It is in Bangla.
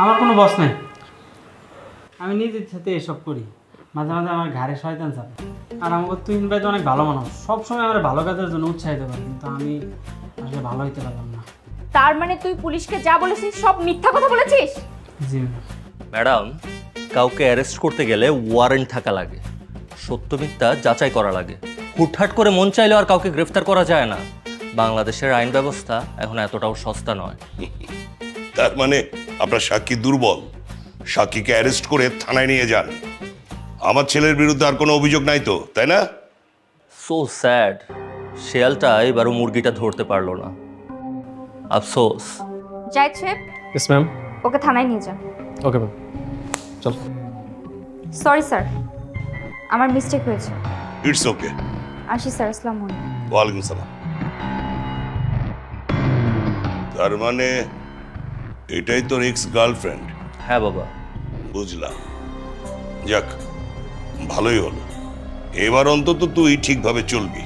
আমার কোনো বস নাই, আমি নিজের সাথে এসব করি। মাঝে মাঝে আমার ঘাড়ে শয়তান চাপে। আর আমাকে তুহিন ভাই তো অনেক ভালো মানুষ, সবসময় আমার ভালো কাজের জন্য উৎসাহিত করে, কিন্তু আমি আসলে ভালো হইতে পারলাম না। তার মানে তুই পুলিশকে যা বলেছিস সব মিথ্যা কথা বলেছিস? জি ম্যাডাম, কাউকে অ্যারেস্ট করতে গেলে ওয়ারেন্ট থাকা লাগে, সত্য মিথ্যা যাচাই করা লাগে। হুটহাট করে মন চাইলে আর কাউকে গ্রেফতার করা যায় না। বাংলাদেশের আইন ব্যবস্থা এখন এতটাও সস্তা নয়। তার মানে আপনার সাক্ষী দুর্বল, সাক্ষীকে অ্যারেস্ট করে থানায় নিয়ে যান। আমার ছেলের বিরুদ্ধে আর কোনো অভিযোগ নাই তো, তাই না? সো স্যাড, শেয়ালটা এবারও মুরগিটা ধরতে পারলো না, আফসোস। জাহিদ সাহেব, ইয়েস ম্যাম। ওকে থানায় নিয়ে যান। ওকে ম্যাম, চল। সরি স্যার, আমার মিস্টেক হয়েছে। It's okay. আসি স্যার, আসসালামু আলাইকুম। ওয়ালাইকুম সালাম। তার মানে এটাই তোর এক্স গার্লফ্রেন্ড? হ্যাঁ বাবা। বুঝলাম। যাক, ভালোই হলো। এবার অন্তত তুই ঠিকভাবে চলবি।